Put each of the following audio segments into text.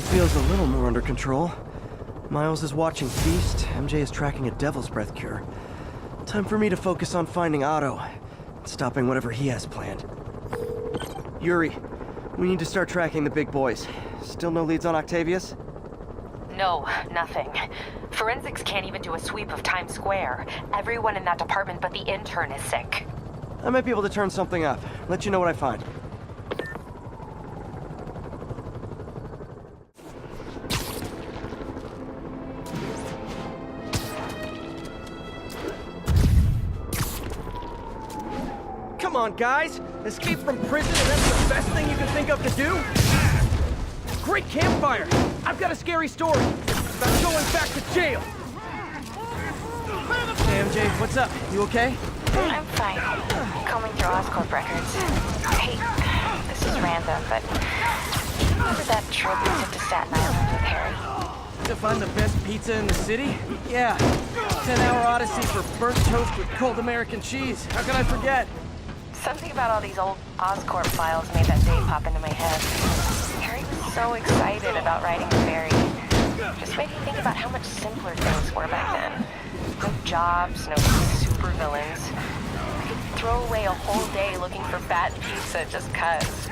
feels a little more under control. Miles is watching Feast, MJ is tracking a Devil's Breath cure. Time for me to focus on finding Otto, and stopping whatever he has planned. Yuri, we need to start tracking the big boys. Still no leads on Octavius? No, nothing. Forensics can't even do a sweep of Times Square. Everyone in that department but the intern is sick. I might be able to turn something up. Let you know what I find. Come on, guys! Escape from prison and that's the best thing you can think of to do? Great campfire! I've got a scary story about going back to jail! Hey, MJ, what's up? You okay? I'm fine. Combing through Oscorp records. Hey, this is random, but remember that trip we took to Staten Island with Harry? To find the best pizza in the city? Yeah. 10-hour odyssey for burnt toast with cold American cheese. How can I forget? Something about all these old Oscorp files made that day pop into my head. Harry was so excited about riding the ferry. Just made me think about how much simpler things were back then. No jobs, no supervillains. I could throw away a whole day looking for bad pizza just 'cause.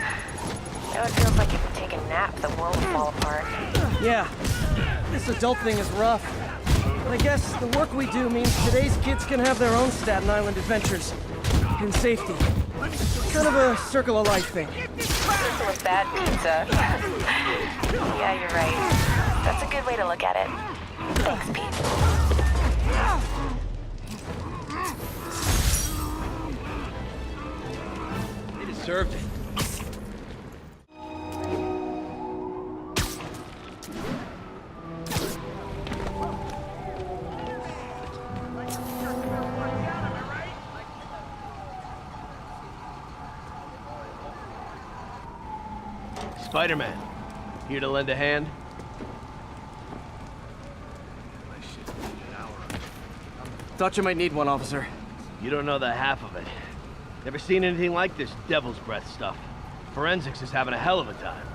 Now it feels like if we take a nap, the world would fall apart. Yeah. This adult thing is rough. But I guess the work we do means today's kids can have their own Staten Island adventures. In safety. Kind of a circle of life thing. Circle of bad pizza. Yeah, you're right. That's a good way to look at it. Thanks, Pete. They deserved it. Spider-Man, here to lend a hand? Thought you might need one, officer. You don't know the half of it. Never seen anything like this Devil's Breath stuff. Forensics is having a hell of a time.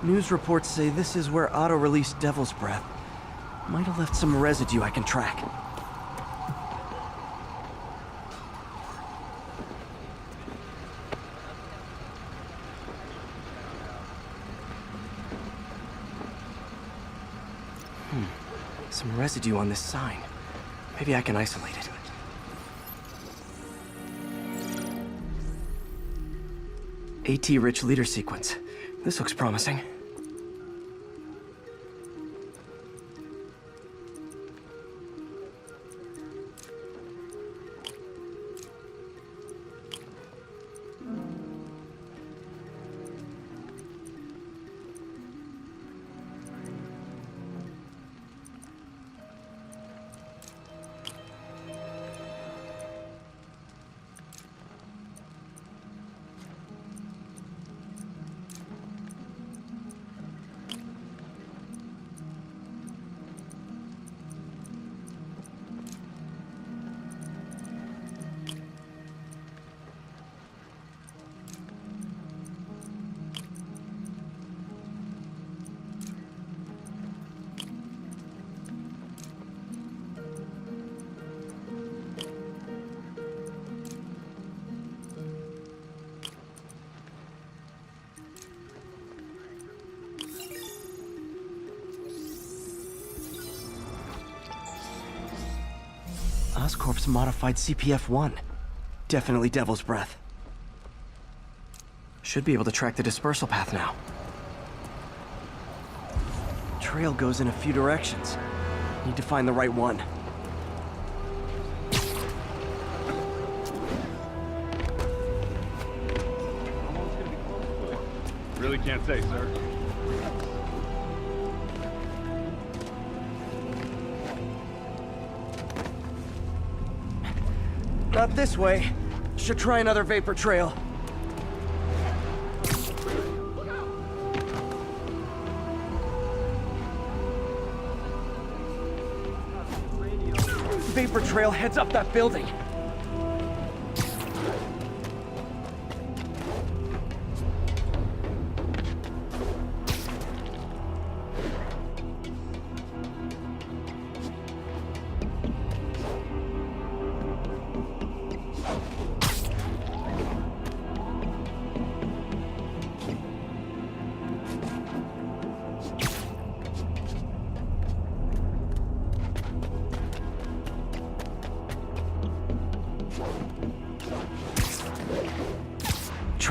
News reports say this is where Otto released Devil's Breath. Might have left some residue I can track. Some residue on this sign. Maybe I can isolate it. AT-rich leader sequence. This looks promising. Oscorp's modified CPF-1. Definitely Devil's Breath. Should be able to track the dispersal path now. Trail goes in a few directions. Need to find the right one. Really can't say, sir. Not this way. Should try another vapor trail. Vapor trail heads up that building.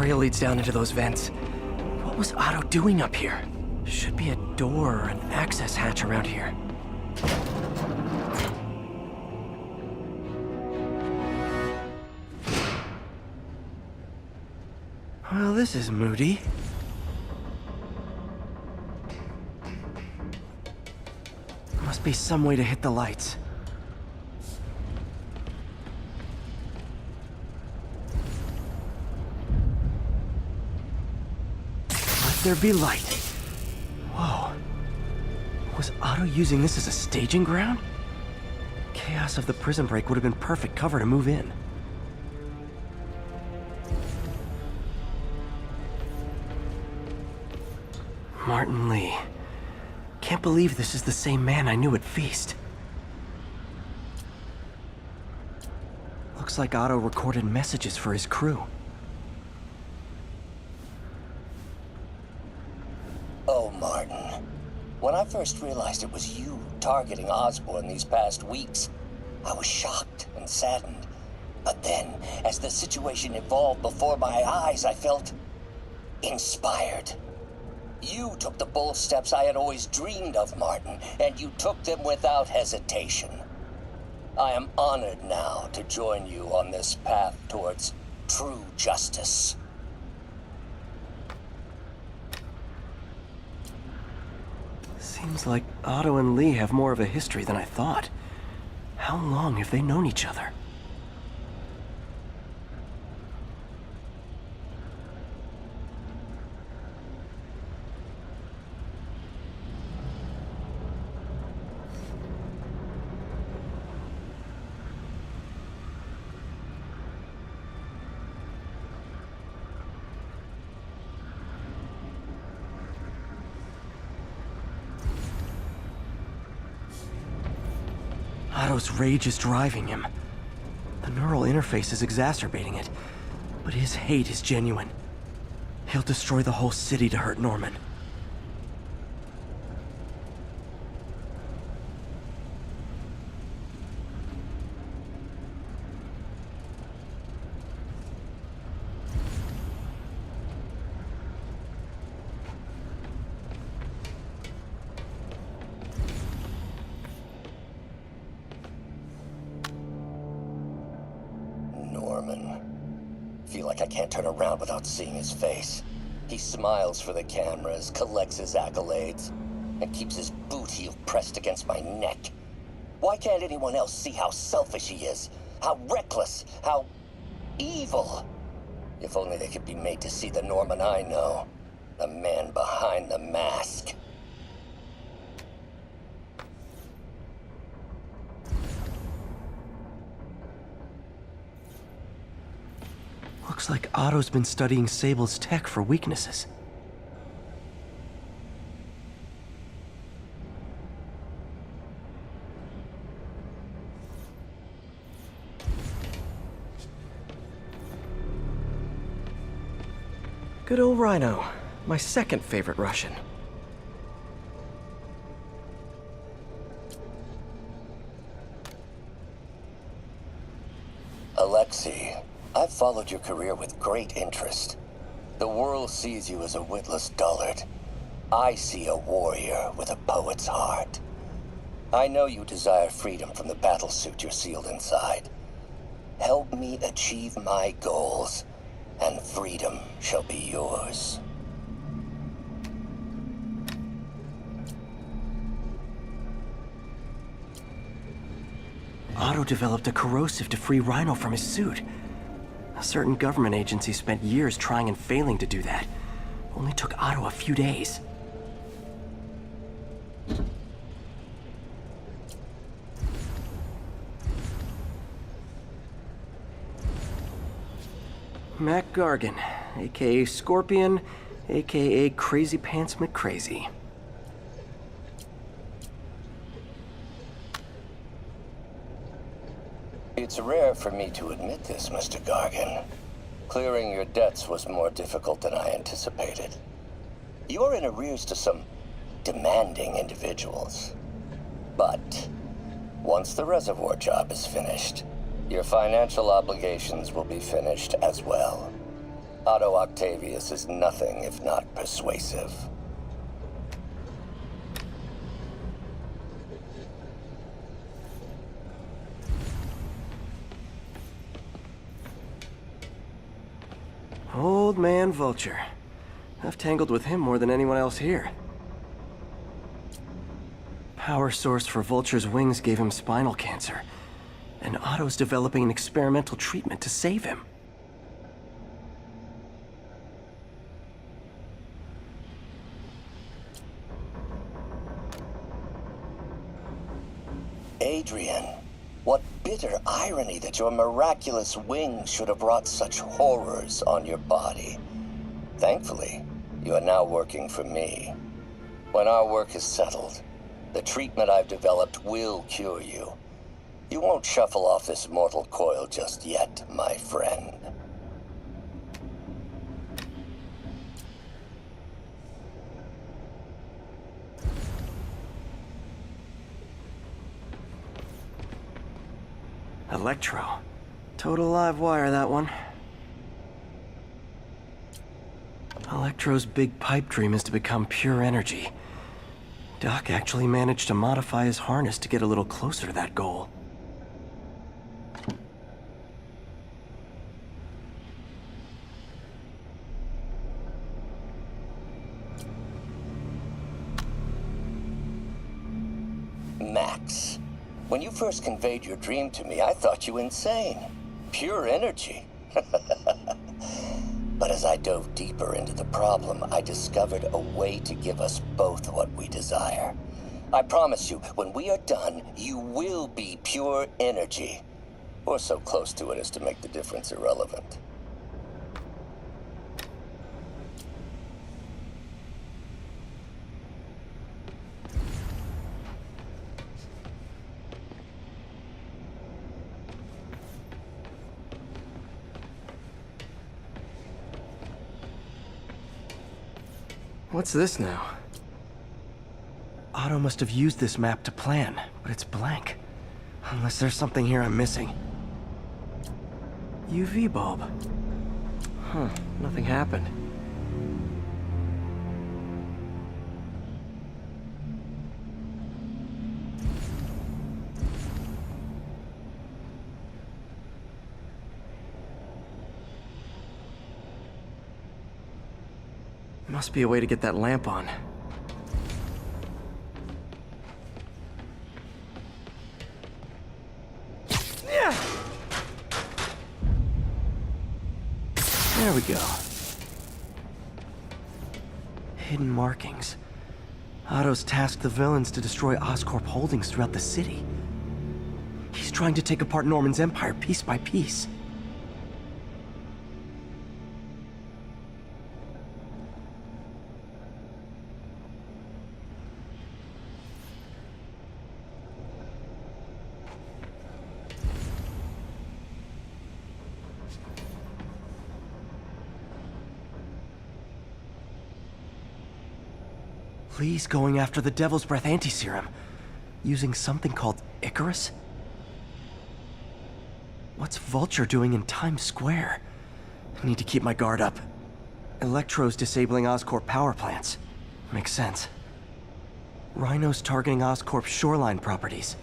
trail leads down into those vents. What was Otto doing up here? Should be a door or an access hatch around here. Well, this is moody. Must be some way to hit the lights. Let there be light. Whoa. Was Otto using this as a staging ground? Chaos of the prison break would have been perfect cover to move in. Martin Lee. Can't believe this is the same man I knew at Feast. Looks like Otto recorded messages for his crew. Oh, Martin. When I first realized it was you targeting Osborn these past weeks, I was shocked and saddened. But then, as the situation evolved before my eyes, I felt inspired. You took the bold steps I had always dreamed of, Martin, and you took them without hesitation. I am honored now to join you on this path towards true justice. Seems like Otto and Lee have more of a history than I thought. How long have they known each other? Otto's rage is driving him. The neural interface is exacerbating it, but his hate is genuine. He'll destroy the whole city to hurt Norman. Feel like I can't turn around without seeing his face. He smiles for the cameras, collects his accolades, and keeps his boot heel pressed against my neck. Why can't anyone else see how selfish he is? How reckless, how evil? If only they could be made to see the Norman I know. The man behind the mask. Looks like Otto's been studying Sable's tech for weaknesses. Good old Rhino, my second favorite Russian. Alexei, I've followed your career with great interest. The world sees you as a witless dullard. I see a warrior with a poet's heart. I know you desire freedom from the battlesuit you're sealed inside. Help me achieve my goals, and freedom shall be yours. Otto developed a corrosive to free Rhino from his suit. A certain government agency spent years trying and failing to do that. Only took Otto a few days. Mac Gargan, aka Scorpion, aka Crazy Pants McCrazy. It's rare for me to admit this, Mr. Gargan. Clearing your debts was more difficult than I anticipated. You're in arrears to some demanding individuals. But once the reservoir job is finished, your financial obligations will be finished as well. Otto Octavius is nothing if not persuasive. Old man Vulture. I've tangled with him more than anyone else here. Power source for Vulture's wings gave him spinal cancer, and Otto's developing an experimental treatment to save him. Adrian, what bitter irony that your miraculous wings should have brought such horrors on your body. Thankfully, you are now working for me. When our work is settled, the treatment I've developed will cure you. You won't shuffle off this mortal coil just yet, my friend. Electro. Total live wire, that one. Electro's big pipe dream is to become pure energy. Doc actually managed to modify his harness to get a little closer to that goal. Max, when you first conveyed your dream to me, I thought you insane. Pure energy. But as I dove deeper into the problem, I discovered a way to give us both what we desire. I promise you, when we are done, you will be pure energy. Or so close to it as to make the difference irrelevant. What's this now? Otto must have used this map to plan, but it's blank. Unless there's something here I'm missing. UV bulb. Huh, nothing happened. Must be a way to get that lamp on. Yeah. There we go. Hidden markings. Otto's tasked the villains to destroy Oscorp holdings throughout the city. He's trying to take apart Norman's empire piece by piece. Lee's going after the Devil's Breath anti-serum, using something called Icarus? What's Vulture doing in Times Square? I need to keep my guard up. Electro's disabling Oscorp power plants. Makes sense. Rhino's targeting Oscorp's shoreline properties.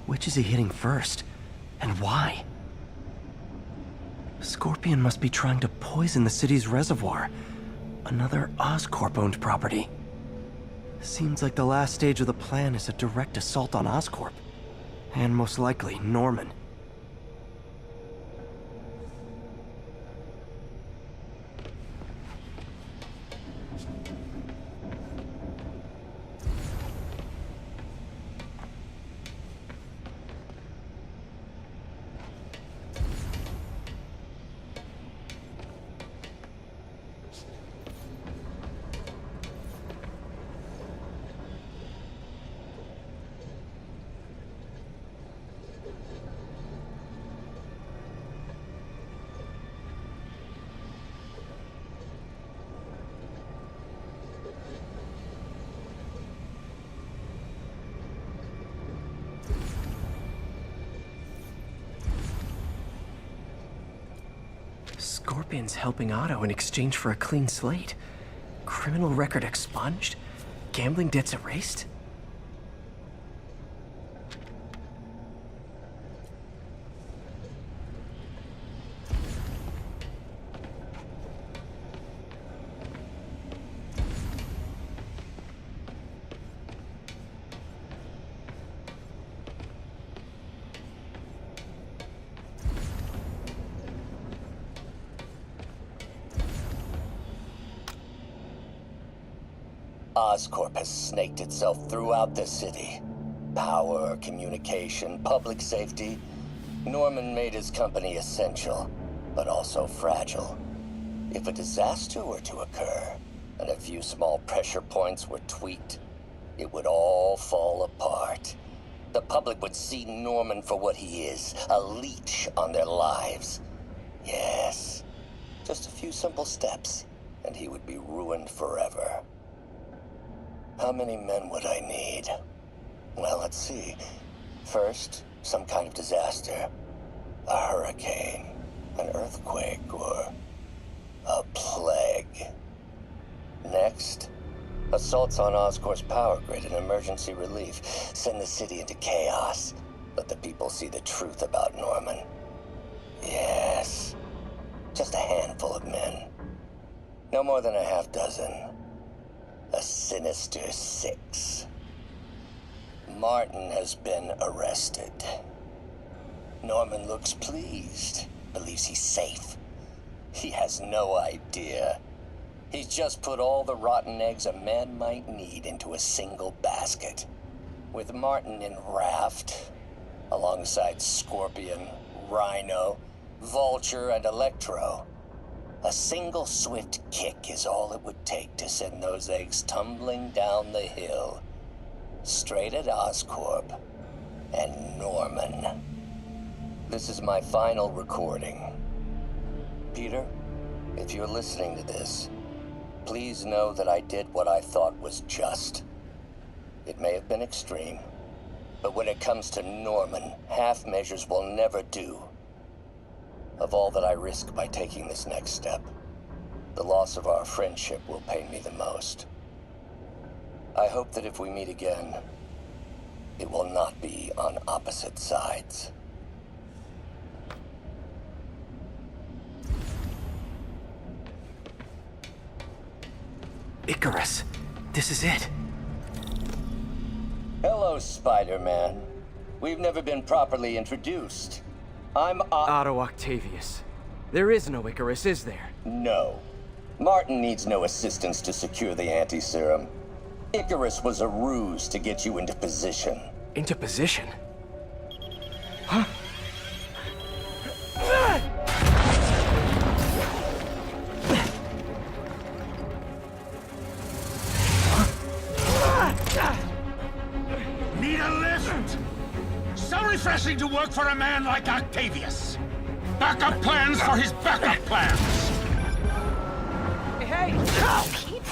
Which is he hitting first? And why? Scorpion must be trying to poison the city's reservoir. Another Oscorp-owned property. Seems like the last stage of the plan is a direct assault on Oscorp. And most likely, Norman. Scorpion's helping Otto in exchange for a clean slate. Criminal record expunged? Gambling debts erased? Oscorp has snaked itself throughout the city. Power, communication, public safety. Norman made his company essential, but also fragile. If a disaster were to occur, and a few small pressure points were tweaked, it would all fall apart. The public would see Norman for what he is, a leech on their lives. Yes, just a few simple steps, and he would be ruined forever. How many men would I need? Well, let's see. First, some kind of disaster. A hurricane, an earthquake, or a plague. Next, assaults on Oscorp's power grid and emergency relief. Send the city into chaos. Let the people see the truth about Norman. Yes, just a handful of men. No more than a half dozen. A sinister 6. Martin has been arrested. Norman looks pleased, believes he's safe. He has no idea. He's just put all the rotten eggs a man might need into a single basket. With Martin in raft, alongside Scorpion, Rhino, Vulture, and Electro, a single swift kick is all it would take to send those eggs tumbling down the hill, straight at Oscorp and Norman. This is my final recording. Peter, if you're listening to this, please know that I did what I thought was just. It may have been extreme, but when it comes to Norman, half measures will never do. Of all that I risk by taking this next step, the loss of our friendship will pain me the most. I hope that if we meet again, it will not be on opposite sides. Icarus, this is it. Hello, Spider-Man. We've never been properly introduced. I'm Otto Octavius. There is no Icarus, is there? No. Martin needs no assistance to secure the anti-serum. Icarus was a ruse to get you into position. Into position? Huh? Need a lift? So refreshing to work for a man like Octavius. Backup plans for his backup plans. Hey! Pete?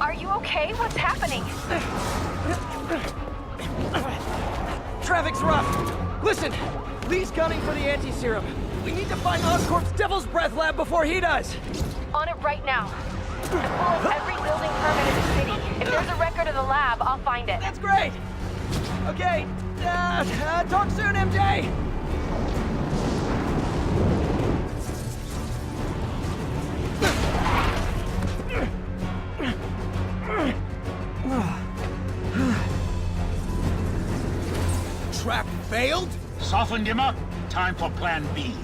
Are you okay? What's happening? Traffic's rough. Listen, Lee's gunning for the anti-serum. We need to find Oscorp's Devil's Breath lab before he does. On it right now. Pull up every building permit in the city. If there's a record of the lab, I'll find it. That's great. Okay, talk soon, MJ. Trap failed? Softened him up. Time for plan B.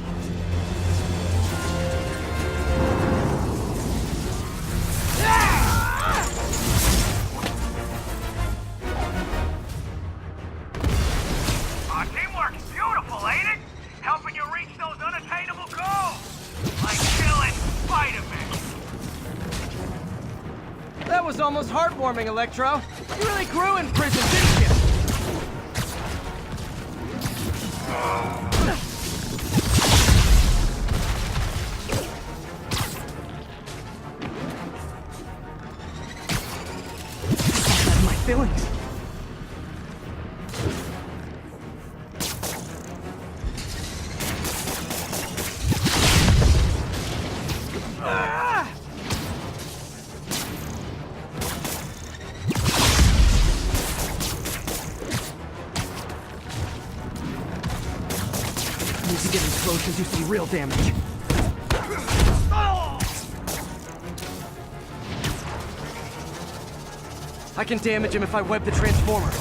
Our teamwork's beautiful, ain't it? Helping you reach those unattainable goals. Like killing Spider-Man. That was almost heartwarming, Electro. You really grew in prison, didn't you? My feelings. need to get in close and do some real damage. I can damage him if I web the transformer.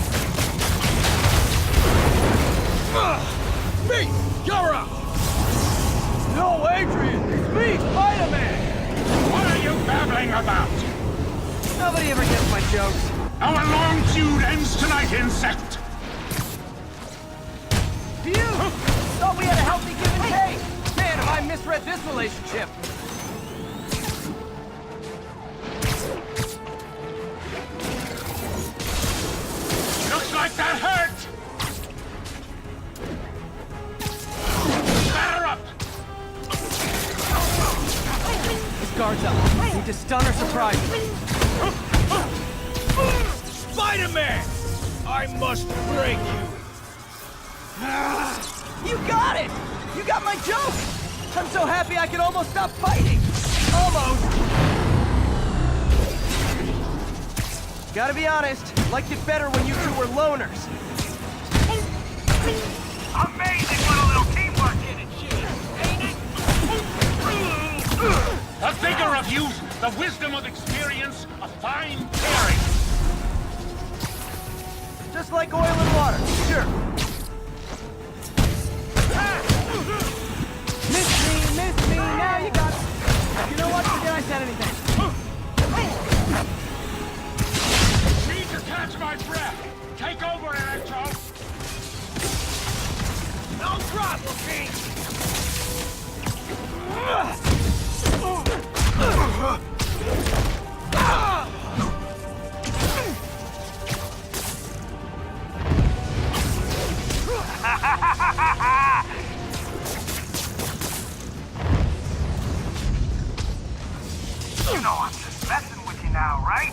Me! You're up! No, Adrian! It's me, Spider-Man! What are you babbling about? Nobody ever gets my jokes. Our long feud ends tonight, insect! Do you? Thought we had a healthy give and take. Man, have I misread this relationship. Looks like that hurt! Batter up! His guard's up. Need to stun or surprise him. Spider-Man! I must break you! You got it! You got my joke! I'm so happy I can almost stop fighting! Almost! Gotta be honest, liked it better when you two were loners. Amazing what a little teamwork can achieve, ain't it? The vigor of youth, the wisdom of experience, a fine pairing. Just like oil and water, sure. Miss me, now you got it. You know what? Forget I said anything. Need to catch my breath. Take over, Electro. No problem, Pete! You know I'm just messing with you now, right?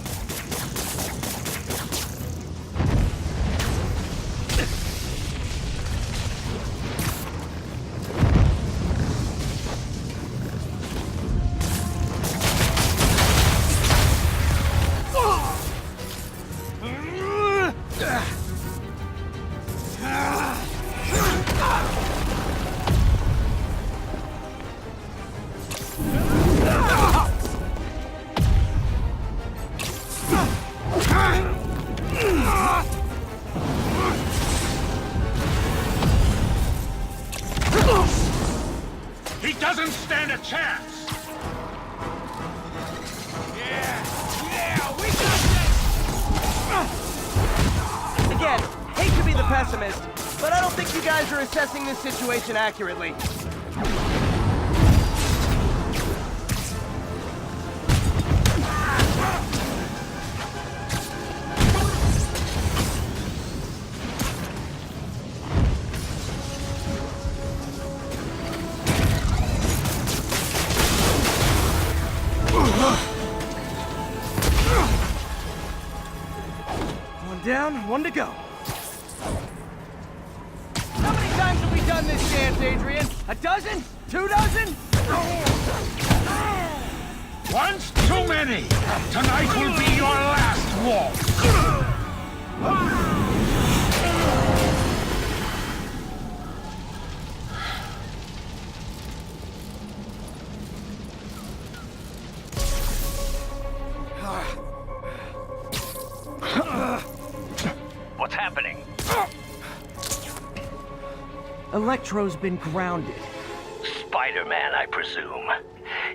He doesn't stand a chance. Yeah, we got this! Again, hate to be the pessimist, but I don't think you guys are assessing this situation accurately. One down, one to go. How many times have we done this dance, Adrian? A dozen? 2 dozen? Once too many. Tonight will be your last waltz. What's happening? Electro's been grounded. Spider-Man, I presume.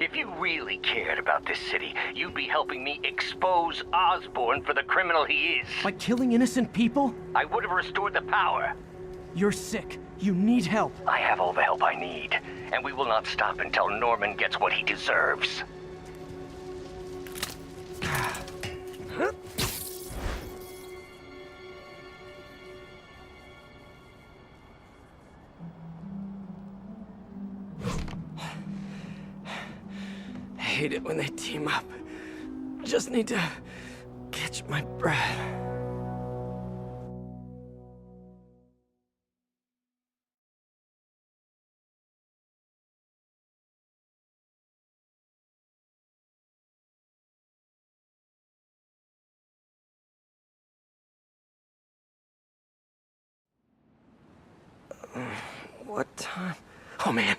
If you really cared about this city, you'd be helping me expose Osborn for the criminal he is. By killing innocent people? I would have restored the power. You're sick. You need help. I have all the help I need, and we will not stop until Norman gets what he deserves. I hate it when they team up. Just need to catch my breath. What time? Oh man,